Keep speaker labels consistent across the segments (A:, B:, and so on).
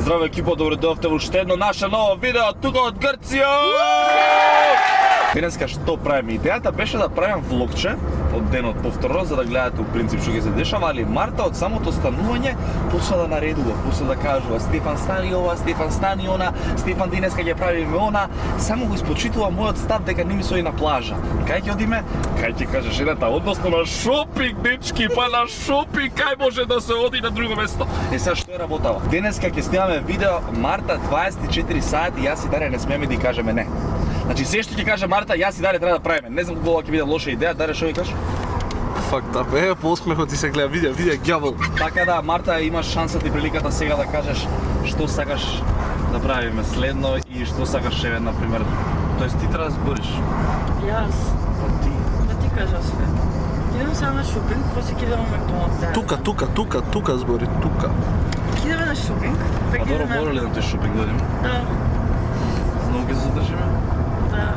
A: Здраво екипо, добро дојдовте во уште едно наше ново видео тука од Грција! Денеска што правиме? Идејата беше да правим влогче од денот повторно, за да гледате у принцип што ќе се дешава, али Марта од самото станување почна да наредува, почна да кажува Стефан стани ова, Стефан стани она, Стефан денеска ќе правиме она, само го испочитува мојот став дека не ми се оди на плажа. Кај ќе одиме? Кај ќе каже жената, односно на шопинг, дечки, па на шопинг, кај може да се оди на друго место? Сега што е работава? Денеска ќе снимаме видео Марта 24 сати, јас и Даре не смееме да ја кажеме не. Значи се што ќе каже Марта, јас и Даре треба да правиме. Не знам кога ќе биде лоша идеја, Даре што ми кажеш?
B: Факта бе, по осмехот ти се гледа, видеа ѓавол.
A: Така да, Марта, имаш шансата и приликата сега да кажеш што сакаш да правиме следно и што сакаш еве на пример. Тоест ти треба да збориш.
C: Јас.
A: Па ти.
C: Да ти кажа све. Идем сега на шопинг, после ќе идеме на Макдоналдс.
B: Тука збори, тука.
C: Ќе идеме на шопинг, па
A: Па
C: ќе
A: добро,
C: идеме...
A: мора ли на тој шопинг да одиме?
C: Да,
A: Многу ќе се задржиме?
C: да.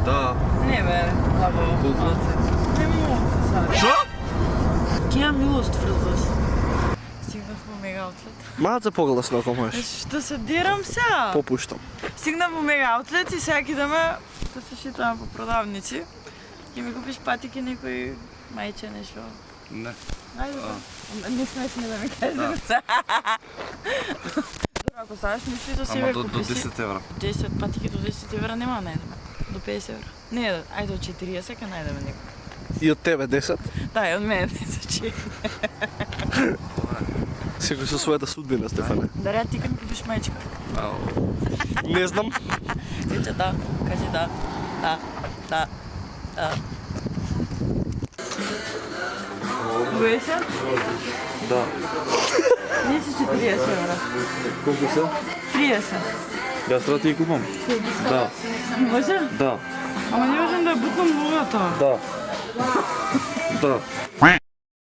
A: Да.
C: Не бе, лабо.
A: Колку?
C: Не мога се
A: Шо?
C: Ќе имам милост врз вас. Стигнав во Мега Аутлет.
B: Малце погласно ако можеш.
C: Што се дирам сега?
B: Попуштам.
C: Стигнав во Мега Аутлет и сега ќе идеме да се шетаме по продавници. Ќе ми купиш патики некој мајче нешто.
A: Не.
C: Ајде. Не смешно да ми кажеш. Добро, ако сакаш мисли за себе
A: Ама до
C: купи си.
A: 10 евра.
C: 10 патики до 10 евра нема да најдеме. До 50 евра. Не, ајде до 40 ќе најдеме некој.
B: И од тебе 10.
C: Да, и од мене 10.
B: Секој со својата судбина, Стефане.
C: Даре, ти ќе ми купиш мајчка.
B: Не знам.
C: Кажи да, кажи да. Да, да, да. Гоеса?
A: Да.
C: 30-40 евра.
A: Колку се?
C: 30.
A: Јас треба ти ја купам. Да.
C: Може?
A: Да.
C: Ама не можам да ја бутнам лугата.
A: Да. Да.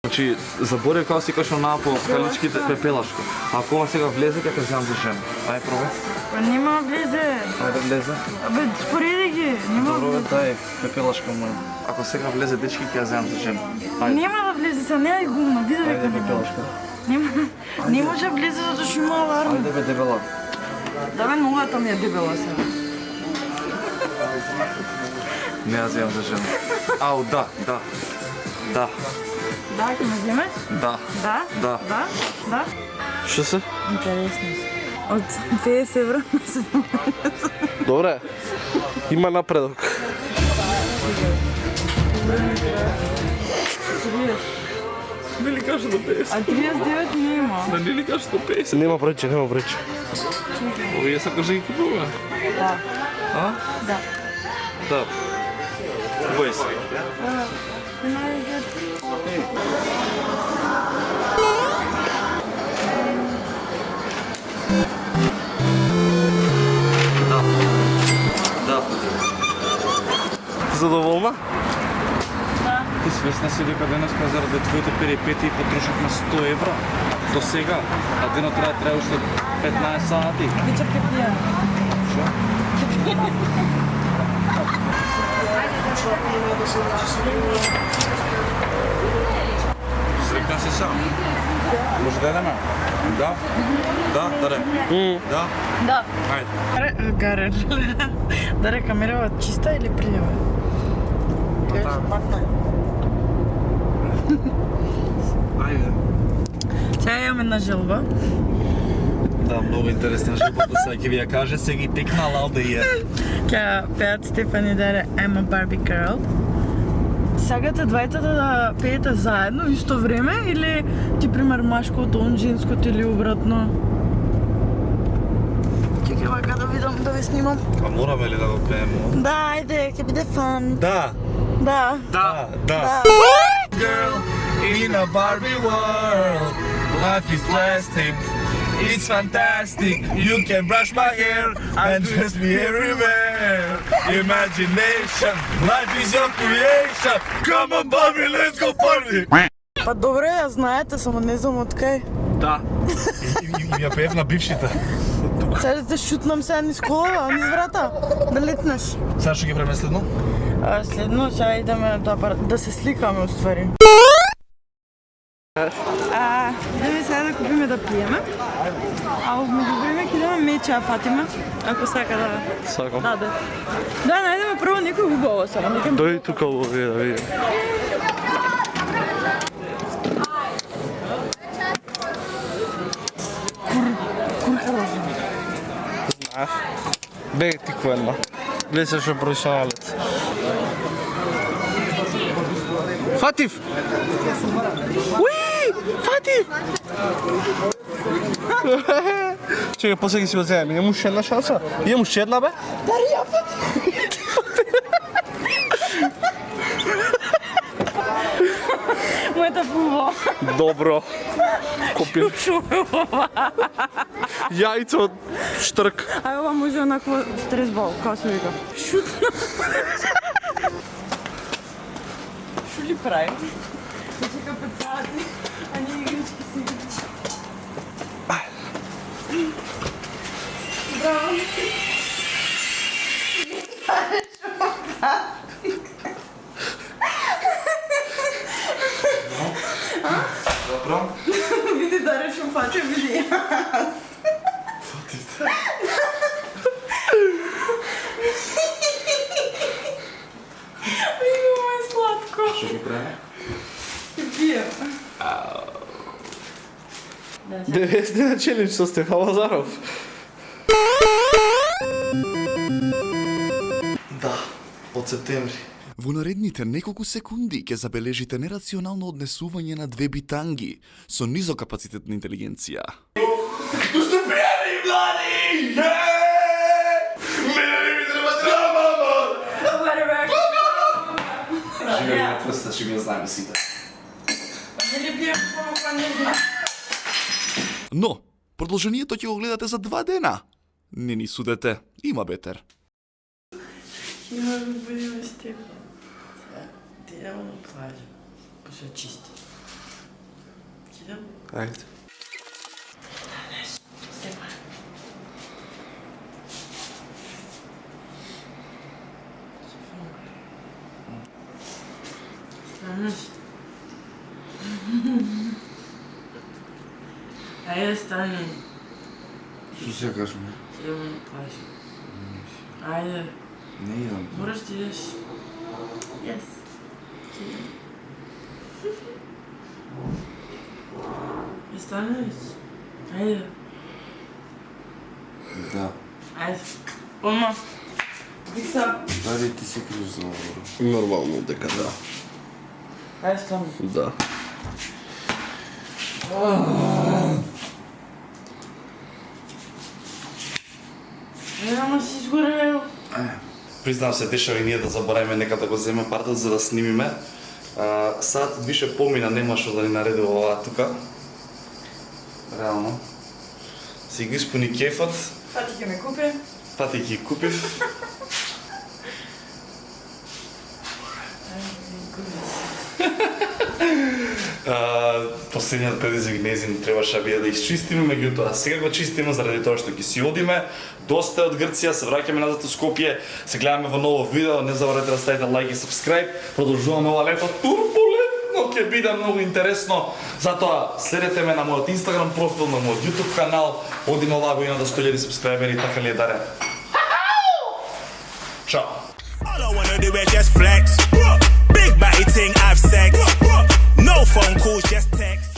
A: Значи, заборев како си кажеш на по скаличките пепелашко. Ако ова сега влезе, ќе те земам за жена. Ај, пробај.
C: Па нема влезе.
A: Ајде влезе.
C: Абе, спореди ги. Нема
A: Добро,
C: влезе.
A: дај пепелашко моја. Ако сега влезе дечки, ќе ја земам за жена. Ајде.
C: Нема да влезе, са не е гумно. Види дека
A: Ајде
C: нема.
A: пепелашко.
C: Нема. Не може да влезе затоа што има аларм.
A: Ајде бе дебела.
C: Да бе, ногата ми е дебела сега.
A: Не ја земам за жена. Ау, да, да. Да.
C: Да, ќе ме земеш?
A: Да.
C: Да?
A: Да.
C: Да? Да?
B: Што се?
C: Интересно си. Од 50 евра на 70.
B: Добре. Има напредок.
C: 30.
A: Нели кажа до 50?
C: А 39 нема.
A: Нели кажа до 50?
B: Нема брече, нема брече.
A: Овие сакаш да ги купува?
C: Да.
A: А?
C: Да.
A: Да. Бој се. Да. Да.
B: Задоволна?
C: Да.
A: Ти свесна си дека денеска заради твоите перипетии потрошивме 100 евра до сега, а денот трае уште 15 сати.
C: Вечер ќе пијам.
A: Шо? Срекна си сам. Може да едеме? Да? Да, Даре? Да?
C: Да.
A: Ајде.
C: Гарер. Даре, камерава чиста или прилива? Кажеш, пакна.
A: Ајде.
C: Сега имаме една желба.
A: Да, многу интересна живота сега ќе ви ја каже, се ги текнала да ја.
C: Ќе пеат Стефан и Даре I'm a Barbie Girl. Сагате двајцата да пеете заедно исто време или ти пример машкото, он женското или обратно? Чекай вака да видам, да ви снимам.
A: А мораме ли да го пееме?
C: Да, ајде, ќе биде фан.
A: Да.
C: Да.
A: Да. Да. Girl in a Barbie world, life is plastic. It's fantastic. You can brush my hair and dress me everywhere. Imagination, life is your creation. Come on, Barbie, let's go party.
C: Па добре, ја знаете, само не знам од кај.
A: Да. И ја пеев на бившите.
C: Сега да те шутнам сега низ колава, низ врата, да летнеш.
A: Сега што ги правиме следно?
C: Следно сега идеме да се сликаме уствари. Идеме сега да купиме да пиеме, а во меѓувреме Идеме меча Фатима, ако сака да
B: Сакам.
C: даде. Да, најдеме прво некој убаво само. Нека
B: Дојди тука овие да видим. Знаеш. Бег ти кој една. Гледа што професионалец. Фатив! Уи! Фатив! Чекай, после ги си го земем. Имам уште една шанса? Имам уште една, бе?
C: Дари ја Фатима. Мојата пуво.
B: Добро. Купим. Јајцо од штрк.
C: А ова може онакво стресбол, како се вика. Шутно. Шо ли прави? Чека пецати, а не игрички си игрички. Браво.
A: Добро.
C: Види да речем фача, види јас. Много е сладко.
A: Што ги прави?
C: Пием.
B: 90 дена челендж со Стефан Лазаров. Да, од септември.
D: Во наредните неколку секунди ќе забележите нерационално однесување на две битанги со низокапацитетна интелигенција.
A: Достопријани, млади! Мене не ми треба драма, амор! Живеем на прста, ще ми ја знаеме сите.
C: Не ли пием само кога не знам?
D: Но, продолжението ќе го гледате за 2 дена. Не ни судете, има бетер.
C: Има да будем Стефан. Ти идемо на плажа. Па се чисти. Идем?
B: Ајде.
C: Стефан. Станеш? Ајде стани.
A: Што се кажем?
C: Идемо на плажа. Ајде.
A: Не идам.
C: Мораш да идеш. Yes. Станеш? Ајде.
A: Да.
C: Ајде. Ома. Дикса.
A: Дали ти се криш за ovo?
B: Нормално дека да.
C: Ајде стани.
B: Да.
C: Нема си изгорел.
A: Признам се, дешава и ние да заборавиме нека да го земе партот за да снимиме. Саат више помина, нема што да ни наредува оваа тука. Реално. Си го испуни кефот,
C: Фати ќе ме купи.
A: пати ги купив. Последниот предизвик незин требаше да биде да исчистиме, меѓутоа сега го чистиме заради тоа што ќе си одиме. Доста е од Грција, се враќаме назад во Скопје, се гледаме во ново видео, не заборавајте да ставите лайк и сабскрајб. Продолжуваме ова лето турбулентно, ќе биде многу интересно. Затоа следете ме на мојот Instagram профил, на мојот YouTube канал. Одиме оваа година до 100.000 сабскрајбери, така ли е, Даре? Чао!
E: All I wanna do is just flex. Big body thing, have sex. No phone calls, just text.